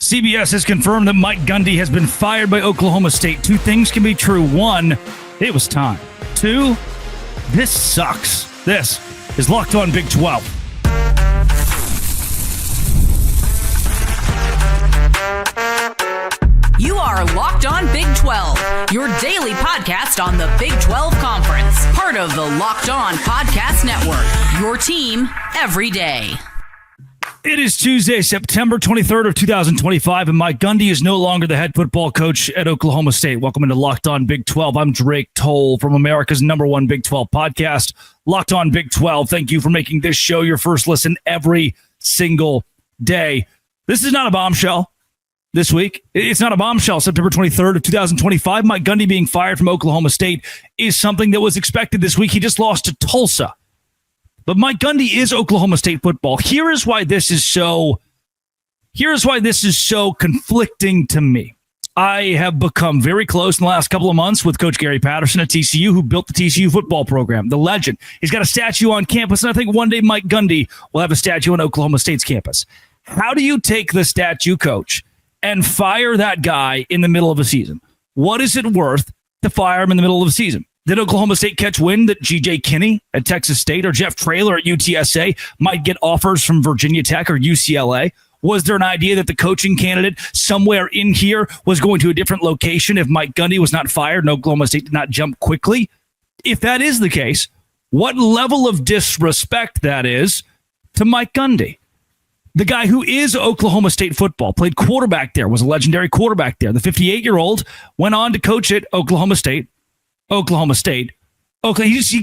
CBS has confirmed that Mike Gundy has been fired by Oklahoma State. Two things can be true. One, it was time. Two, this sucks. This is Locked On Big 12. You are Locked On Big 12, your daily podcast on the Big 12 Conference. Part of the Locked On Podcast Network, your team every day. It is Tuesday, September 23rd of 2025, and Mike Gundy is no longer the head football coach at Oklahoma State. Welcome into Locked On Big 12. I'm Drake Toll from America's #1 Big 12 podcast, Locked On Big 12. Thank you for making this show your first listen every single day. This is not a bombshell this week. It's not a bombshell. September 23rd of 2025, Mike Gundy being fired from Oklahoma State is something that was expected this week. He just lost to Tulsa. But Mike Gundy is Oklahoma State football. Here is why this is so conflicting to me. I have become very close in the last couple of months with Coach Gary Patterson at TCU, who built the TCU football program, the legend. He's got a statue on campus, and I think one day Mike Gundy will have a statue on Oklahoma State's campus. How do you take the statue coach and fire that guy in the middle of a season? What is it worth to fire him in the middle of a season? Did Oklahoma State catch wind that G.J. Kinney at Texas State or Jeff Traylor at UTSA might get offers from Virginia Tech or UCLA? Was there an idea that the coaching candidate somewhere in here was going to a different location if Mike Gundy was not fired and Oklahoma State did not jump quickly? If that is the case, what level of disrespect that is to Mike Gundy? The guy who is Oklahoma State football, played quarterback there, was a legendary quarterback there. The 58-year-old went on to coach at Oklahoma State. He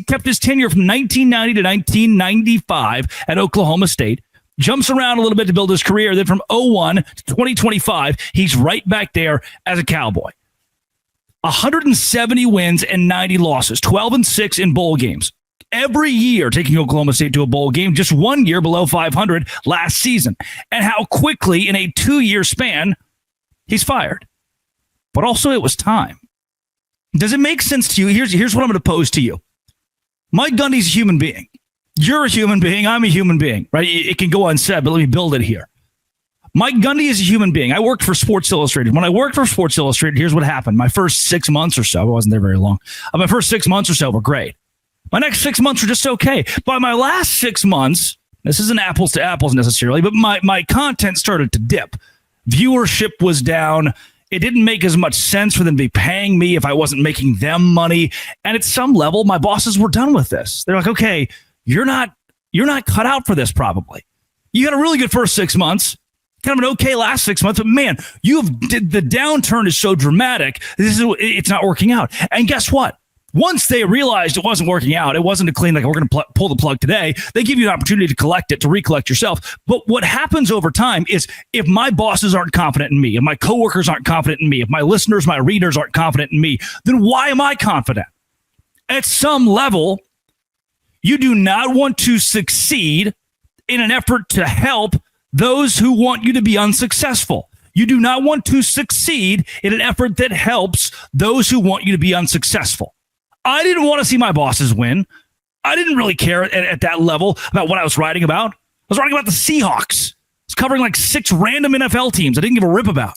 kept his tenure from 1990 to 1995 at Oklahoma State. Jumps around a little bit to build his career. Then from 01 to 2025, he's right back there as a Cowboy. 170 wins and 90 losses, 12-6 in bowl games. Every year taking Oklahoma State to a bowl game, just 1 year below 500 last season. And how quickly in a 2-year span he's fired. But also it was time. Does it make sense to you? Here's what I'm going to pose to you. Mike Gundy's a human being. You're a human being. I'm a human being, right? It can go unsaid, but let me build it here. Mike Gundy is a human being. I worked for Sports Illustrated. When I worked for Sports Illustrated, here's what happened. My first 6 months or so, I wasn't there very long. My first 6 months or so were great. My next 6 months were just okay. By my last 6 months, this isn't apples to apples necessarily, but my content started to dip. Viewership was down. It didn't make as much sense for them to be paying me if I wasn't making them money. And at some level, my bosses were done with this. They're like, okay, you're not cut out for this probably. You had a really good first 6 months, kind of an okay last 6 months, but man, the downturn is so dramatic. It's not working out. And guess what? Once they realized it wasn't working out, it wasn't a clean, like, we're going to pull the plug today. They give you an opportunity to collect it, to recollect yourself. But what happens over time is if my bosses aren't confident in me, if my coworkers aren't confident in me, if my listeners, my readers aren't confident in me, then why am I confident? At some level, you do not want to succeed in an effort to help those who want you to be unsuccessful. You do not want to succeed in an effort that helps those who want you to be unsuccessful. I didn't want to see my bosses win. I didn't really care at that level about what I was writing about. I was writing about the Seahawks. I was covering like 6 random NFL teams I didn't give a rip about.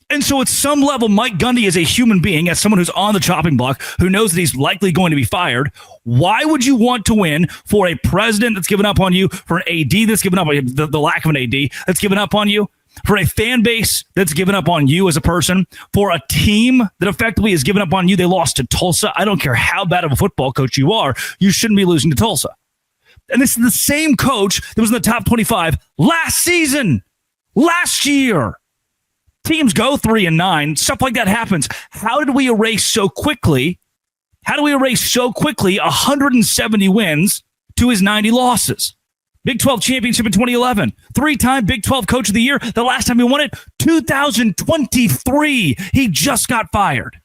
And so at some level, Mike Gundy is a human being, as someone who's on the chopping block, who knows that he's likely going to be fired. Why would you want to win for a president that's given up on you, for an AD that's given up on you, the lack of an AD that's given up on you, for a fan base that's given up on you as a person, for a team that effectively has given up on you? They lost to Tulsa. I don't care how bad of a football coach you are. You shouldn't be losing to Tulsa. And this is the same coach that was in the top 25 last season, last year. Teams go 3-9. Stuff like that happens. How did we erase so quickly? 170 wins to his 90 losses? Big 12 championship in 2011. 3-time Big 12 Coach of the Year. The last time he won it, 2023. He just got fired.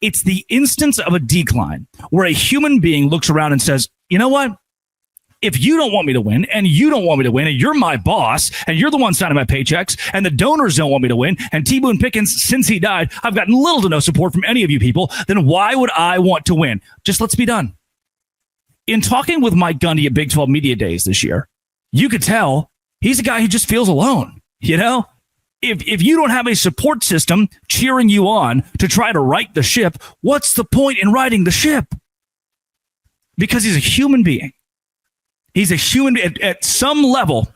It's the instance of a decline where a human being looks around and says, you know what? If you don't want me to win, and you don't want me to win, and you're my boss, and you're the one signing my paychecks, and the donors don't want me to win, and T. Boone Pickens, since he died, I've gotten little to no support from any of you people, then why would I want to win? Just let's be done. In talking with Mike Gundy at Big 12 Media Days this year, you could tell he's a guy who just feels alone. You know, if you don't have a support system cheering you on to try to right the ship, what's the point in righting the ship? Because he's a human being. He's a human at some level.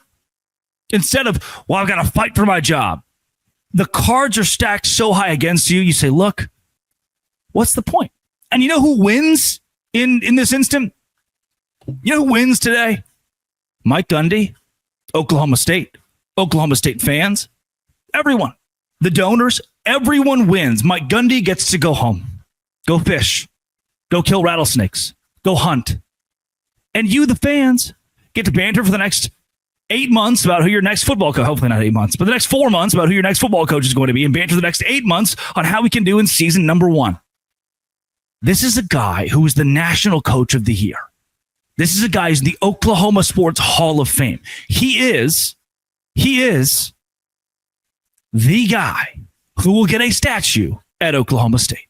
Instead of, well, I've got to fight for my job. The cards are stacked so high against you. You say, look, what's the point? And you know who wins in this instant? You know who wins today? Mike Gundy, Oklahoma State fans, everyone, the donors, everyone wins. Mike Gundy gets to go home, go fish, go kill rattlesnakes, go hunt. And you, the fans, get to banter for the next 8 months about who your next football coach, hopefully not 8 months, but the next 4 months about who your next football coach is going to be, and banter the next 8 months on how we can do in season number 1. This is a guy who is the national coach of the year. This is a guy who's in the Oklahoma Sports Hall of Fame. He is the guy who will get a statue at Oklahoma State.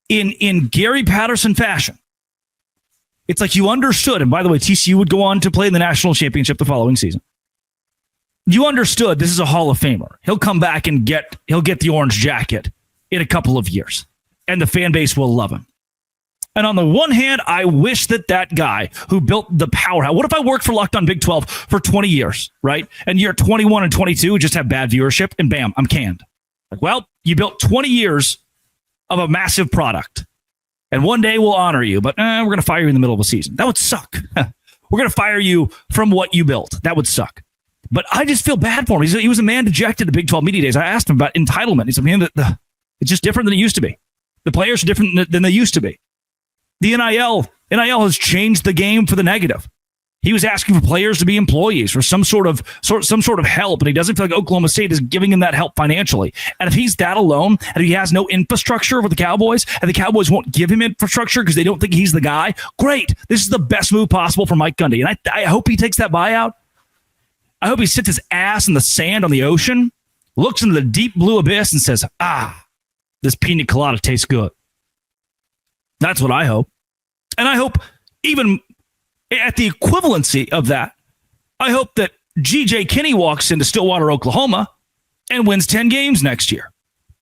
In Gary Patterson fashion, it's like you understood, and by the way, TCU would go on to play in the national championship the following season. You understood this is a Hall of Famer. He'll come back and he'll get the orange jacket in a couple of years, and the fan base will love him. And on the one hand, I wish that guy who built the powerhouse, what if I worked for Locked On Big 12 for 20 years, right? And year 21 and 22 just have bad viewership, and bam, I'm canned. Like, well, you built 20 years of a massive product. And one day we'll honor you, but we're going to fire you in the middle of a season. That would suck. We're going to fire you from what you built. That would suck. But I just feel bad for him. He was a man dejected at Big 12 Media Days. I asked him about entitlement. He said, man, it's just different than it used to be. The players are different than they used to be. The NIL has changed the game for the negative. He was asking for players to be employees for some sort of help, and he doesn't feel like Oklahoma State is giving him that help financially. And if he's that alone, and if he has no infrastructure for the Cowboys, and the Cowboys won't give him infrastructure because they don't think he's the guy, great. This is the best move possible for Mike Gundy. And I hope he takes that buyout. I hope he sits his ass in the sand on the ocean, looks into the deep blue abyss, and says, this pina colada tastes good. That's what I hope. And I hope even at the equivalency of that, I hope that G.J. Kinney walks into Stillwater, Oklahoma, and wins 10 games next year.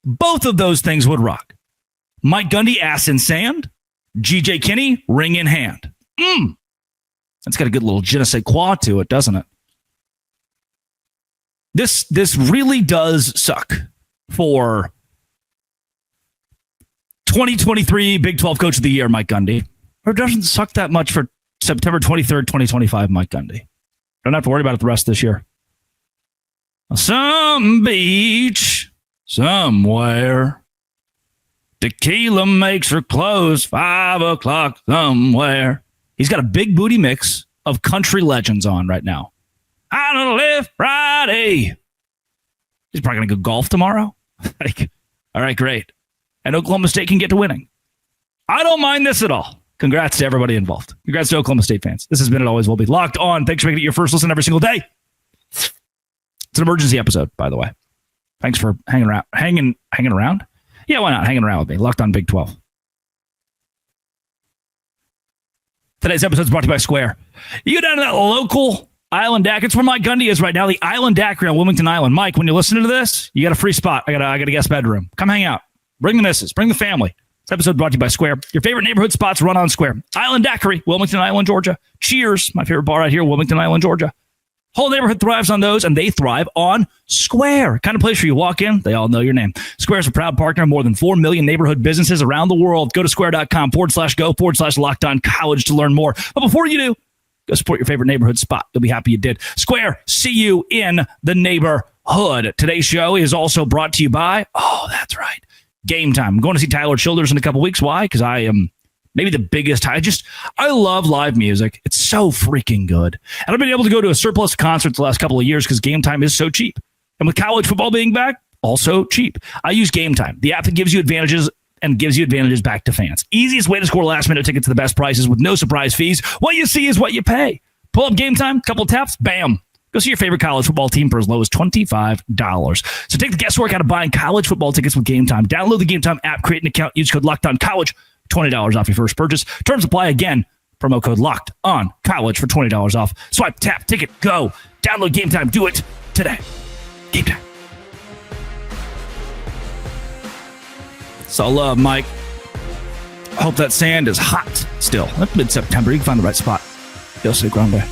Both of those things would rock. Mike Gundy, ass in sand. G.J. Kinney, ring in hand. That's got a good little je ne sais quoi to it, doesn't it? This really does suck for 2023 Big 12 Coach of the Year, Mike Gundy. Or it doesn't suck that much for September 23rd, 2025, Mike Gundy. Don't have to worry about it the rest of this year. Some beach somewhere. Tequila makes her close 5 o'clock somewhere. He's got a big booty mix of country legends on right now. I don't live Friday. He's probably going to go golf tomorrow. All right, great. And Oklahoma State can get to winning. I don't mind this at all. Congrats to everybody involved. Congrats to Oklahoma State fans. This has been, it always will be, Locked On. Thanks for making it your first listen every single day. It's an emergency episode, by the way. Thanks for hanging around. Hanging around? Yeah, why not? Hanging around with me. Locked On Big 12. Today's episode is brought to you by Square. You go down to that local Island DAC. It's where Mike Gundy is right now, the Island Daiquiri on Wilmington Island. Mike, when you're listening to this, you got a free spot. I got a guest bedroom. Come hang out. Bring the missus. Bring the family. This episode brought to you by Square. Your favorite neighborhood spots run on Square. Island Daiquiri, Wilmington Island, Georgia. Cheers, my favorite bar right here, Wilmington Island, Georgia. Whole neighborhood thrives on those, and they thrive on Square. Kind of place where you walk in, they all know your name. Square is a proud partner of more than 4 million neighborhood businesses around the world. Go to square.com/go/LockedOnCollege to learn more. But before you do, go support your favorite neighborhood spot. You'll be happy you did. Square, see you in the neighborhood. Today's show is also brought to you by, that's right, Game Time. I'm going to see Tyler Childers in a couple weeks. Why? Because I am maybe the biggest. I love live music. It's so freaking good. And I've been able to go to a surplus of concerts the last couple of years because Game Time is so cheap. And with college football being back, also cheap. I use Game Time, the app that gives you advantages and gives you advantages back to fans. Easiest way to score last-minute tickets to the best prices with no surprise fees. What you see is what you pay. Pull up Game Time, couple taps, bam. Go see your favorite college football team for as low as $25. So take the guesswork out of buying college football tickets with Game Time. Download the Game Time app, create an account, use code LOCKEDONCollege, $20 off your first purchase. Terms apply again. Promo code LOCKEDONCollege for $20 off. Swipe, tap, ticket, go. Download Game Time. Do it today. Game Time. It's all love, Mike. I hope that sand is hot still. That's mid-September. You can find the right spot. Dios te grande.